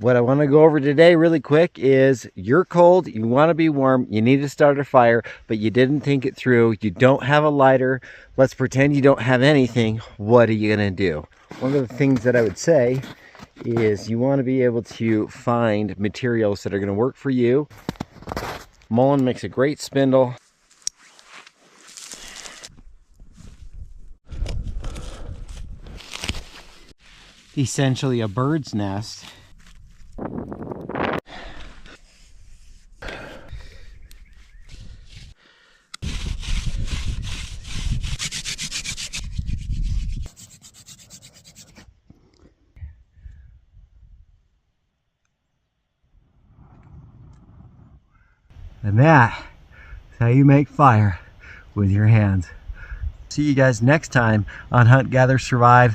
What I want to go over today really quick is you're cold, you want to be warm, you need to start a fire, but you didn't think it through, you don't have a lighter, let's pretend you don't have anything. What are you going to do? One of the things that I would say is you want to be able to find materials that are going to work for you. Mullein makes a great spindle. Essentially a bird's nest. And that is how you make fire with your hands. See you guys next time on Hunt, Gather, Survive.